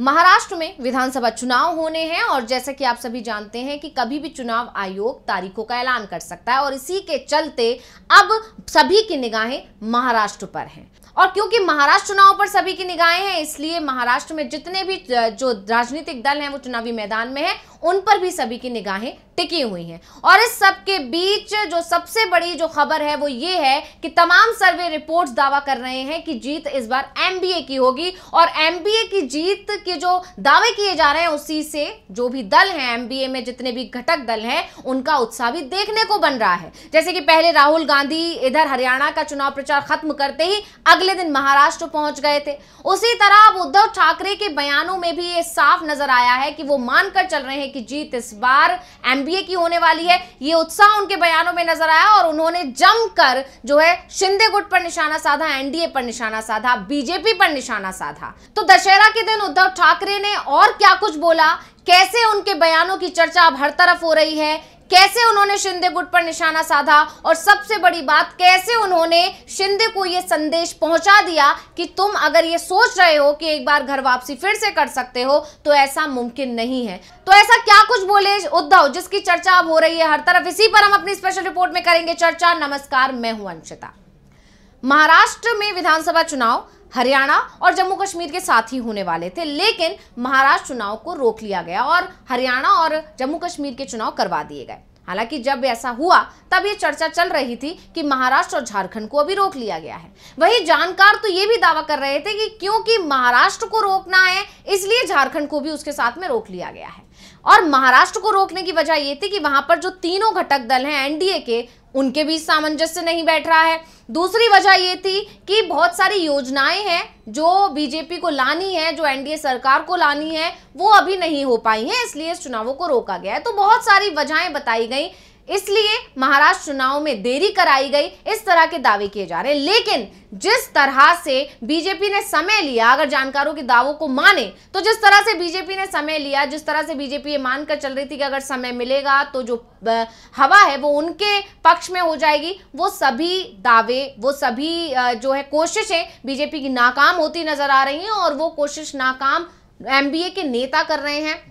महाराष्ट्र में विधानसभा चुनाव होने हैं और जैसा कि आप सभी जानते हैं कि कभी भी चुनाव आयोग तारीखों का ऐलान कर सकता है और इसी के चलते अब सभी की निगाहें महाराष्ट्र पर हैं। और क्योंकि महाराष्ट्र चुनाव पर सभी की निगाहें हैं, इसलिए महाराष्ट्र में जितने भी जो राजनीतिक दल हैं वो चुनावी मैदान में हैं, उन पर भी सभी की निगाहें टिकी हुई हैं। और इस सब के बीच जो सबसे बड़ी जो खबर है वो ये है कि तमाम सर्वे रिपोर्ट्स दावा कर रहे हैं कि जीत इस बार एमबीए की होगी और एमबीए की जीत के जो दावे किए जा रहे हैं उसी से जो भी दल हैं एमबीए में जितने भी घटक दल हैं उनका उत्साह भी देखने को बन रहा है। जैसे कि पहले राहुल गांधी इधर हरियाणा का चुनाव प्रचार खत्म करते ही अगले दिन महाराष्ट्र पहुंच गए थे, उसी तरह अब उद्धव ठाकरे के बयानों में भी ये साफ नजर आया है कि वो मानकर चल रहे हैं कि जीत इस बार एमबीए की होने वाली है। ये उत्साह उनके बयानों में नजर आया और उन्होंने जमकर जो है शिंदे गुट पर निशाना साधा, एनडीए पर निशाना साधा, बीजेपी पर निशाना साधा। तो दशहरा के दिन उद्धव ठाकरे ने और क्या कुछ बोला, कैसे उनके बयानों की चर्चा अब हर तरफ हो रही है, कैसे उन्होंने शिंदे गुट पर निशाना साधा और सबसे बड़ी बात कैसे उन्होंने शिंदे को यह संदेश पहुंचा दिया कि तुम अगर ये सोच रहे हो कि एक बार घर वापसी फिर से कर सकते हो तो ऐसा मुमकिन नहीं है। तो ऐसा क्या कुछ बोले उद्धव जिसकी चर्चा अब हो रही है हर तरफ, इसी पर हम अपनी स्पेशल रिपोर्ट में करेंगे चर्चा। नमस्कार, मैं हूं अंशिता। महाराष्ट्र में विधानसभा चुनाव हरियाणा और जम्मू कश्मीर के साथ ही होने वाले थे, लेकिन महाराष्ट्र चुनाव को रोक लिया गया और हरियाणा और जम्मू कश्मीर के चुनाव करवा दिए गए। हालांकि जब ऐसा हुआ तब ये चर्चा चल रही थी कि महाराष्ट्र और झारखंड को अभी रोक लिया गया है। वही जानकार तो ये भी दावा कर रहे थे कि क्योंकि महाराष्ट्र को रोकना है इसलिए झारखंड को भी उसके साथ में रोक लिया गया है। और महाराष्ट्र को रोकने की वजह यह थी कि वहां पर जो तीनों घटक दल हैं एनडीए के, उनके बीच सामंजस्य नहीं बैठ रहा है। दूसरी वजह यह थी कि बहुत सारी योजनाएं हैं जो बीजेपी को लानी है, जो एनडीए सरकार को लानी है, वो अभी नहीं हो पाई हैं, इसलिए इस चुनावों को रोका गया है। तो बहुत सारी वजहें बताई गई, इसलिए महाराष्ट्र चुनाव में देरी कराई गई, इस तरह के दावे किए जा रहे हैं। लेकिन जिस तरह से बीजेपी ने समय लिया, अगर जानकारों के दावों को माने तो जिस तरह से बीजेपी ने समय लिया, जिस तरह से बीजेपी ये मानकर चल रही थी कि अगर समय मिलेगा तो जो हवा है वो उनके पक्ष में हो जाएगी, वो सभी दावे, वो सभी जो है कोशिशें बीजेपी की नाकाम होती नजर आ रही हैं और वो कोशिश नाकाम एमबीए के नेता कर रहे हैं,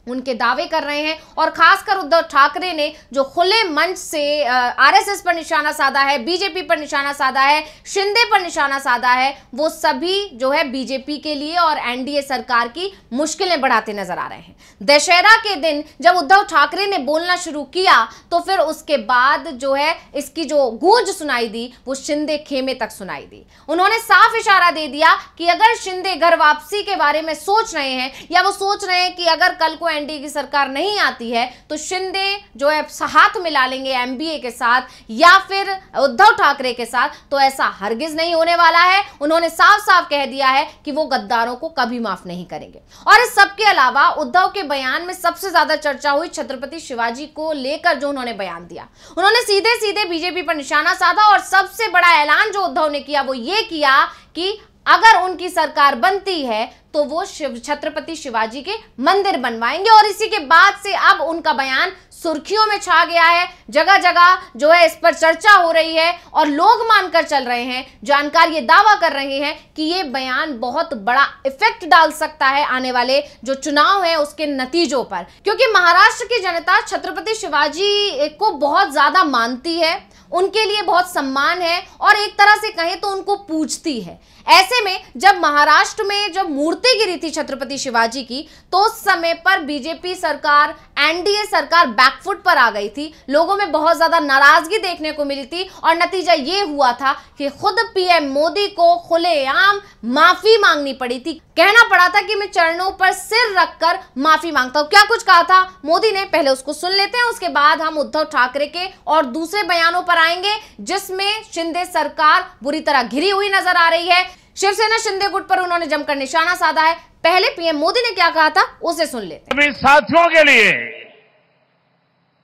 उनके दावे कर रहे हैं। और खासकर उद्धव ठाकरे ने जो खुले मंच से आरएसएस पर निशाना साधा है, बीजेपी पर निशाना साधा है, शिंदे पर निशाना साधा है, वो सभी जो है बीजेपी के लिए और एनडीए सरकार की मुश्किलें बढ़ाते नजर आ रहे हैं। दशहरा के दिन जब उद्धव ठाकरे ने बोलना शुरू किया तो फिर उसके बाद जो है इसकी जो गूंज सुनाई दी वो शिंदे खेमे तक सुनाई दी। उन्होंने साफ इशारा दे दिया कि अगर शिंदे घर वापसी के बारे में सोच रहे हैं या वो सोच रहे हैं कि अगर कल को एनडीए की सरकार नहीं आती है तो शिंदे जो है हाथ मिला लेंगे एमबीए के साथ या फिर उद्धव ठाकरे के साथ, तो ऐसा हरगिज नहीं होने वाला है। उन्होंने साफ साफ कह दिया है कि वो गद्दारों को कभी माफ नहीं करेंगे। और इस सब के अलावा उद्धव के बयान में सबसे ज्यादा चर्चा हुई छत्रपति शिवाजी को लेकर जो उन्होंने बयान दिया। उन्होंने सीधे सीधे बीजेपी पर निशाना साधा और सबसे बड़ा ऐलान जो उद्धव ने किया वो ये किया कि अगर उनकी सरकार बनती है तो वो छत्रपति शिवाजी के मंदिर बनवाएंगे। और इसी के बाद से अब उनका बयान सुर्खियों में छा गया है, जगह जगह जो है इस पर चर्चा हो रही है और लोग मानकर चल रहे हैं, जानकार ये दावा कर रहे हैं कि ये बयान बहुत बड़ा इफेक्ट डाल सकता है आने वाले जो चुनाव है उसके नतीजों पर। क्योंकि महाराष्ट्र की जनता छत्रपति शिवाजी को बहुत ज्यादा मानती है, उनके लिए बहुत सम्मान है और एक तरह से कहें तो उनको पूजती है। ऐसे में जब महाराष्ट्र में जब मूर्ति गिरी थी छत्रपति शिवाजी की तो उस समय पर बीजेपी सरकार, एनडीए सरकार बैकफुट पर आ गई थी, लोगों में बहुत ज्यादा नाराजगी देखने को मिली थी और नतीजा ये हुआ था कि खुद पीएम मोदी को खुलेआम माफी मांगनी पड़ी थी। कहना पड़ा था कि मैं चरणों पर सिर रखकर माफी मांगता हूं। क्या कुछ कहा था मोदी ने, पहले उसको सुन लेते हैं, उसके बाद हम उद्धव ठाकरे के और दूसरे बयानों पर आएंगे जिसमें शिंदे सरकार बुरी तरह घिरी हुई नजर आ रही है। शिवसेना शिंदे गुट पर उन्होंने जमकर निशाना साधा है। पहले पीएम मोदी ने क्या कहा था उसे सुन लेते हैं। सभी साथियों के लिए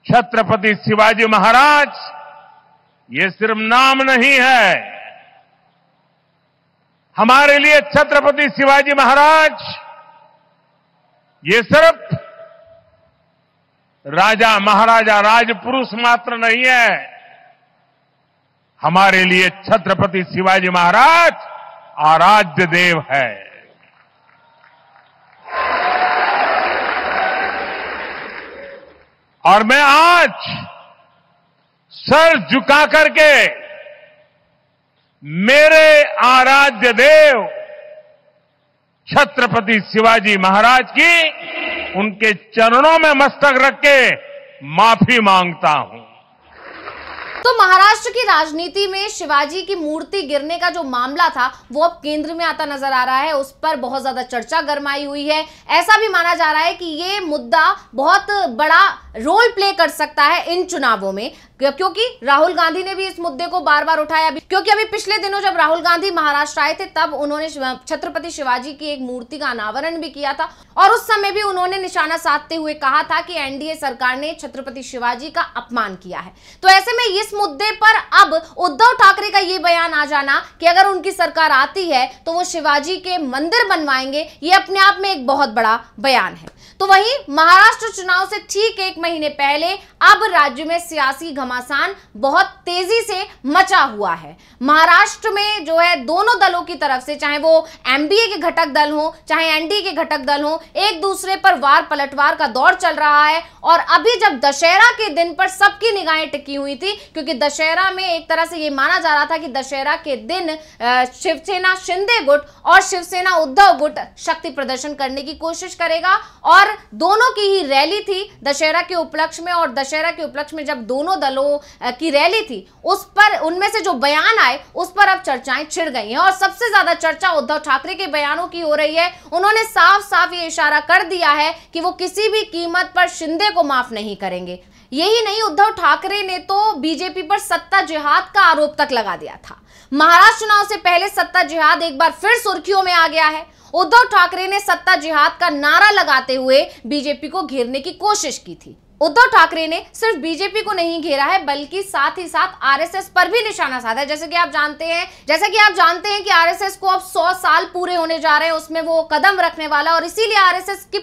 छत्रपति शिवाजी महाराज ये सिर्फ नाम नहीं है, हमारे लिए छत्रपति शिवाजी महाराज ये सिर्फ राजा महाराजा राजपुरुष मात्र नहीं है, हमारे लिए छत्रपति शिवाजी महाराज आराध्य देव है। और मैं आज सर झुका करके मेरे आराध्य देव छत्रपति शिवाजी महाराज की उनके चरणों में मस्तक रख के माफी मांगता हूं। तो महाराष्ट्र की राजनीति में शिवाजी की मूर्ति गिरने का जो मामला था वो अब केंद्र में आता नजर आ रहा है। उस पर बहुत ज्यादा चर्चा गरमाई हुई है। ऐसा भी माना जा रहा है कि ये मुद्दा बहुत बड़ा रोल प्ले कर सकता है इन चुनावों में, क्योंकि राहुल गांधी ने भी इस मुद्दे को बार बार उठाया। क्योंकि अभी पिछले दिनों जब राहुल गांधी महाराष्ट्र आए थे तब उन्होंने छत्रपति शिवाजी की एक मूर्ति का अनावरण भी किया था और उस समय भी उन्होंने निशाना साधते हुए कहा था कि एनडीए सरकार ने छत्रपति शिवाजी का अपमान किया है। तो ऐसे में इस मुद्दे पर अब उद्धव ठाकरे का ये बयान आ जाना कि अगर उनकी सरकार आती है तो वो शिवाजी के मंदिर बनवाएंगे, ये अपने आप में एक बहुत बड़ा बयान है। तो वहीं महाराष्ट्र चुनाव से ठीक एक महीने पहले अब राज्य में सियासी घमासान बहुत तेजी से मचा हुआ है। महाराष्ट्र में जो है दोनों दलों की तरफ से, चाहे वो एमबीए के घटक दल हो चाहे एनडीए के घटक दल हो, एक दूसरे पर वार पलटवार का दौर चल रहा है। और अभी जब दशहरा के दिन पर सबकी निगाहें टिकी हुई थी, क्योंकि दशहरा में एक तरह से ये माना जा रहा था कि दशहरा के दिन शिवसेना शिंदे गुट और शिवसेना उद्धव गुट शक्ति प्रदर्शन करने की कोशिश करेगा और दोनों की ही रैली थी दशहरा के उपलक्ष्य में। और दशहरा के उपलक्ष्य में जब दोनों दलों की रैली थी उस पर उनमें से जो बयान आए उस पर अब चर्चाएं छिड़ गई हैं और सबसे ज्यादा चर्चा उद्धव ठाकरे के बयानों की हो रही है। उन्होंने साफ साफ ये इशारा कर दिया है कि वो किसी भी कीमत पर शिंदे को माफ नहीं करेंगे। यही नहीं, उद्धव ठाकरे ने तो बीजेपी पर सत्ता जिहाद का आरोप तक लगा दिया था। महाराष्ट्र चुनाव से पहले सत्ता जिहाद एक बार फिर सुर्खियों में आ गया है। उद्धव ठाकरे ने सत्ता जिहाद का नारा लगाते हुए बीजेपी को घेरने की कोशिश की थी। उद्धव ठाकरे ने सिर्फ बीजेपी को नहीं घेरा है बल्कि साथ ही साथ आरएसएस पर भी निशाना साधा है। जैसे कि आप जानते हैं कि आरएसएस को अब 100 साल पूरे होने जा रहे हैं, उसमें वो कदम रखने वाला और इसीलिए आरएसएस की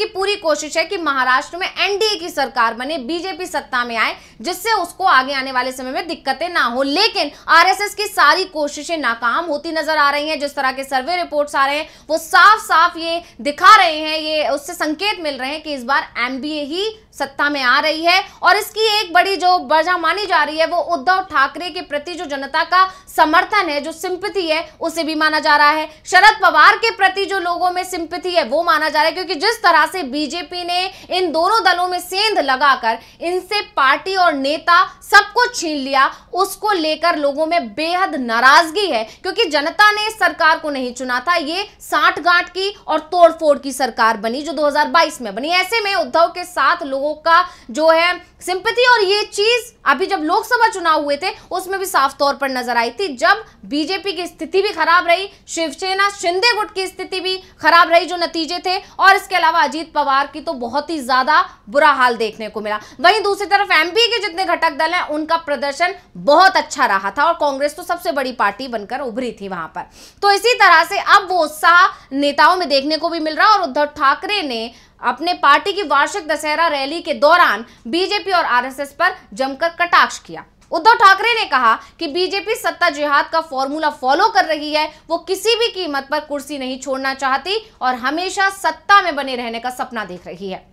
पूरी कोशिश है कि महाराष्ट्र में एनडीए की सरकार बने, बीजेपी सत्ता में आए, जिससे उसको आगे आने वाले समय में दिक्कतें ना हो। लेकिन आरएसएस की सारी कोशिशें नाकाम होती नजर आ रही हैं। जिस तरह के सर्वे रिपोर्ट्स आ रहे हैं वो साफ साफ ये दिखा रहे हैं, ये उससे संकेत मिल रहे हैं कि इस बार एमबीए ही सत्ता में आ रही है। और इसकी एक बड़ी जो वजह मानी जा रही है वो उद्धव ठाकरे के प्रति जो जनता का समर्थन है, जो सिंपैथी है, उसे भी माना जा रहा है। शरद पवार के प्रति जो लोगों में सिंपैथी है वो माना जा रहा है, क्योंकि जिस तरह से बीजेपी ने इन दोनों दलों में सेंध लगाकर इनसे पार्टी और नेता सब कुछ छीन लिया, उसको लेकर लोगों में बेहद नाराजगी है। क्योंकि जनता ने इस सरकार को नहीं चुना था, ये साठगांठ की और तोड़फोड़ की सरकार बनी जो 2022 में बनी। ऐसे में उद्धव के साथ लोगों का जो है सिंपैथी, और ये चीज अभी जब लोकसभा चुनाव हुए थे उसमें भी साफ तौर पर नजर आई थी, जब बीजेपी की स्थिति भी खराब रही, शिवसेना शिंदे गुट की स्थिति भी खराब रही जो नतीजे थे, और इसके अलावा अजीत पवार की तो बहुत ही ज्यादा बुरा हाल देखने को मिला। वहीं दूसरी तरफ एमपी के जितने घटक दल हैं उनका प्रदर्शन बहुत अच्छा रहा था और कांग्रेस तो सबसे बड़ी पार्टी बनकर उभरी थी वहां पर। तो इसी तरह से अब वो उत्साह नेताओं में देखने को भी मिल रहा है। और उद्धव ठाकरे ने अपने पार्टी की वार्षिक दशहरा रैली के दौरान बीजेपी और आरएसएस पर जमकर कटाक्ष किया। उद्धव ठाकरे ने कहा कि बीजेपी सत्ता जिहाद का फॉर्मूला फॉलो कर रही है, वो किसी भी कीमत पर कुर्सी नहीं छोड़ना चाहती और हमेशा सत्ता में बने रहने का सपना देख रही है।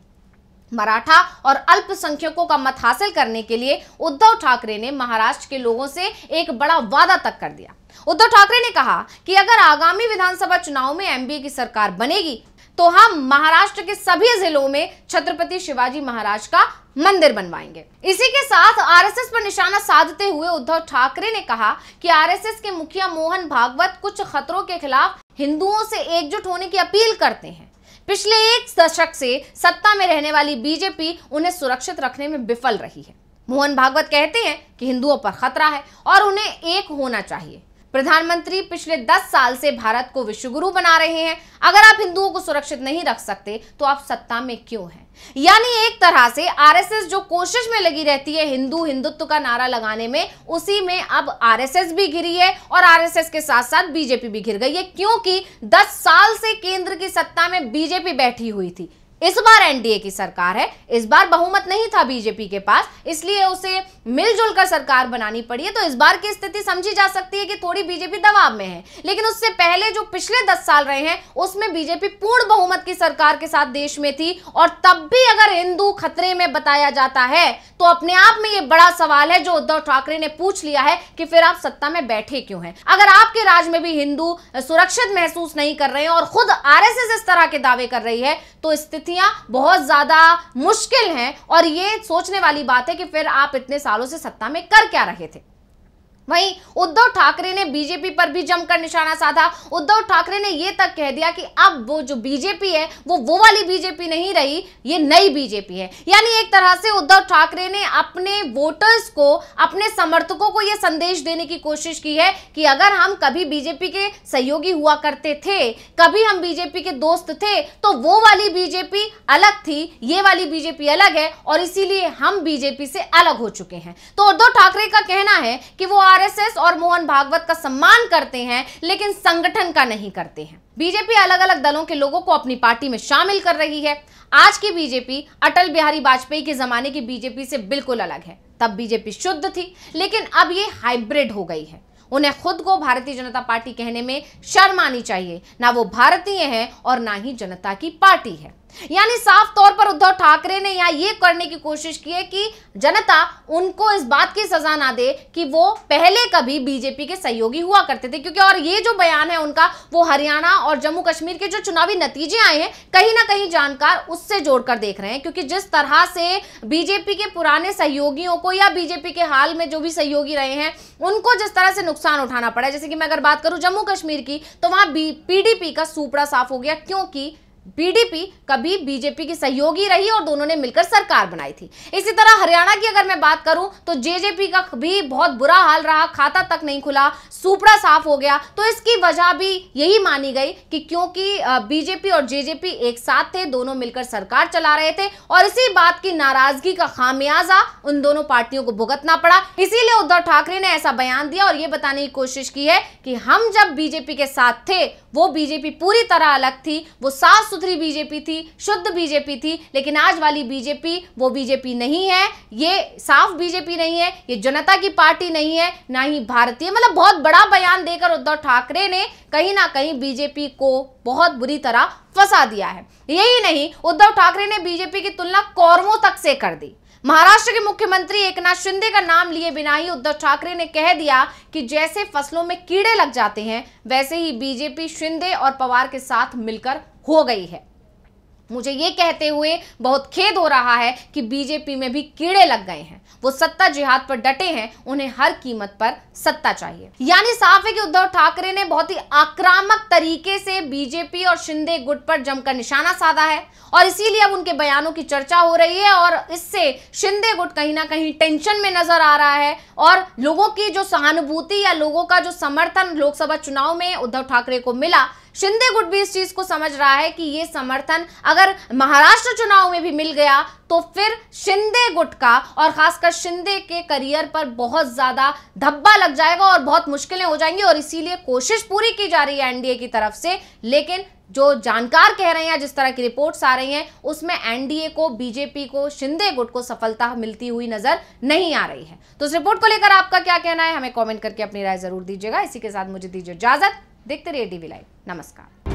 मराठा और अल्पसंख्यकों का मत हासिल करने के लिए उद्धव ठाकरे ने महाराष्ट्र के लोगों से एक बड़ा वादा तक कर दिया। उद्धव ठाकरे ने कहा कि अगर आगामी विधानसभा चुनाव में एमबीए की सरकार बनेगी तो हम महाराष्ट्र के सभी जिलों में छत्रपति शिवाजी महाराज का मंदिर बनवाएंगे। इसी के साथ आरएसएस पर निशाना साधते हुए उद्धव ठाकरे ने कहा कि आरएसएस के मुखिया मोहन भागवत कुछ खतरों के खिलाफ हिंदुओं से एकजुट होने की अपील करते हैं। पिछले एक दशक से सत्ता में रहने वाली बीजेपी उन्हें सुरक्षित रखने में विफल रही है। मोहन भागवत कहते हैं कि हिंदुओं पर खतरा है और उन्हें एक होना चाहिए। प्रधानमंत्री पिछले 10 साल से भारत को विश्वगुरु बना रहे हैं। अगर आप हिंदुओं को सुरक्षित नहीं रख सकते तो आप सत्ता में क्यों हैं? यानी एक तरह से आरएसएस जो कोशिश में लगी रहती है हिंदुत्व का नारा लगाने में, उसी में अब आरएसएस भी घिरी है और आरएसएस के साथ साथ बीजेपी भी घिर गई है, क्योंकि 10 साल से केंद्र की सत्ता में बीजेपी बैठी हुई थी। इस बार एनडीए की सरकार है, इस बार बहुमत नहीं था बीजेपी के पास, इसलिए उसे मिलजुल कर सरकार बनानी पड़ी है। तो इस बार की स्थिति समझी जा सकती है कि थोड़ी बीजेपी दबाव में है, लेकिन उससे पहले जो पिछले 10 साल रहे हैं उसमें बीजेपी पूर्ण बहुमत की सरकार के साथ देश में थी, और तब भी अगर हिंदू खतरे में बताया जाता है तो अपने आप में यह बड़ा सवाल है जो उद्धव ठाकरे ने पूछ लिया है कि फिर आप सत्ता में बैठे क्यों हैं। अगर आपके राज में भी हिंदू सुरक्षित महसूस नहीं कर रहे हैं और खुद आरएसएस इस तरह के दावे कर रही है तो स्थितियां बहुत ज्यादा मुश्किल हैं, और ये सोचने वाली बात है कि फिर आप इतने सालों से सत्ता में कर क्या रहे थे। वहीं उद्धव ठाकरे ने बीजेपी पर भी जमकर निशाना साधा। उद्धव ठाकरे ने यह तक कह दिया कि अब वो जो बीजेपी है वो वाली बीजेपी नहीं रही, ये नई बीजेपी है। यानी एक तरह से उद्धव ठाकरे ने अपने वोटर्स को, अपने समर्थकों को यह संदेश देने की कोशिश की है कि अगर हम कभी बीजेपी के सहयोगी हुआ करते थे, कभी हम बीजेपी के दोस्त थे, तो वो वाली बीजेपी अलग थी, ये वाली बीजेपी अलग है, और इसीलिए हम बीजेपी से अलग हो चुके हैं। तो उद्धव ठाकरे का कहना है कि वो आरएसएस और मोहन भागवत का सम्मान करते हैं लेकिन संगठन का नहीं करते हैं। बीजेपी अलग अलग दलों के लोगों को अपनी पार्टी में शामिल कर रही है। आज की बीजेपी अटल बिहारी वाजपेयी के जमाने की बीजेपी से बिल्कुल अलग है। तब बीजेपी शुद्ध थी, लेकिन अब ये हाइब्रिड हो गई है। उन्हें खुद को भारतीय जनता पार्टी कहने में शर्म आनी चाहिए। ना वो भारतीय है और ना ही जनता की पार्टी है। यानी साफ तौर पर उद्धव ठाकरे ने यहां ये करने की कोशिश की है कि जनता उनको इस बात की सजा ना दे कि वो पहले कभी बीजेपी के सहयोगी हुआ करते थे, क्योंकि और ये जो बयान है उनका वो हरियाणा और जम्मू कश्मीर के जो चुनावी नतीजे आए हैं कहीं ना कहीं जानकार उससे जोड़कर देख रहे हैं। क्योंकि जिस तरह से बीजेपी के पुराने सहयोगियों को या बीजेपी के हाल में जो भी सहयोगी रहे हैं उनको जिस तरह से नुकसान उठाना पड़ा है, जैसे कि मैं अगर बात करूं जम्मू कश्मीर की, तो वहां पीडीपी का सूपड़ा साफ हो गया, क्योंकि पीडीपी कभी बीजेपी की सहयोगी रही और दोनों ने मिलकर सरकार बनाई थी। इसी तरह हरियाणा की अगर मैं बात करूं तो जेजेपी का भी बहुत बुरा हाल रहा, खाता तक नहीं खुला, सूपड़ा साफ हो गया। तो इसकी वजह भी यही मानी गई कि क्योंकि बीजेपी और जेजेपी एक साथ थे, दोनों मिलकर सरकार चला रहे थे, और इसी बात की नाराजगी का खामियाजा उन दोनों पार्टियों को भुगतना पड़ा। इसीलिए उद्धव ठाकरे ने ऐसा बयान दिया और यह बताने की कोशिश की है कि हम जब बीजेपी के साथ थे वो बीजेपी पूरी तरह अलग थी, वो साफ सुथरी बीजेपी थी, शुद्ध बीजेपी थी, लेकिन आज वाली बीजेपी वो बीजेपी नहीं है, ये साफ बीजेपी नहीं है, ये जनता की पार्टी नहीं है, ना ही भारतीय। मतलब बहुत बड़ा बयान देकर उद्धव ठाकरे ने कहीं ना कहीं बीजेपी को बहुत बुरी तरह फंसा दिया है। यही नहीं, उद्धव ठाकरे ने बीजेपी की तुलना कौरवों तक से कर दी। महाराष्ट्र के मुख्यमंत्री एकनाथ शिंदे का नाम लिए बिना ही उद्धव ठाकरे ने कह दिया कि जैसे फसलों में कीड़े लग जाते हैं वैसे ही बीजेपी शिंदे और पवार के साथ मिलकर हो गई है। मुझे ये कहते हुए बहुत खेद हो रहा है कि बीजेपी में भी कीड़े लग गए हैं। वो सत्ता जिहाद पर डटे हैं, उन्हें हर कीमत पर सत्ता चाहिए। यानी साफ है कि उद्धव ठाकरे ने बहुत ही आक्रामक तरीके से बीजेपी और शिंदे गुट पर जमकर निशाना साधा है, और इसीलिए अब उनके बयानों की चर्चा हो रही है, और इससे शिंदे गुट कहीं ना कहीं टेंशन में नजर आ रहा है। और लोगों की जो सहानुभूति या लोगों का जो समर्थन लोकसभा चुनाव में उद्धव ठाकरे को मिला, शिंदे गुट भी इस चीज को समझ रहा है कि ये समर्थन अगर महाराष्ट्र चुनाव में भी मिल गया तो फिर शिंदे गुट का और खासकर शिंदे के करियर पर बहुत ज्यादा धब्बा लग जाएगा और बहुत मुश्किलें हो जाएंगी। और इसीलिए कोशिश पूरी की जा रही है एनडीए की तरफ से, लेकिन जो जानकार कह रहे हैं, जिस तरह की रिपोर्ट्स आ रही हैं, उसमें एनडीए को, बीजेपी को, शिंदे गुट को सफलता मिलती हुई नजर नहीं आ रही है। तो इस रिपोर्ट को लेकर आपका क्या कहना है, हमें कमेंट करके अपनी राय जरूर दीजिएगा। इसी के साथ मुझे दीजिए इजाजत। देखते रहिए डीवी लाइव। नमस्कार।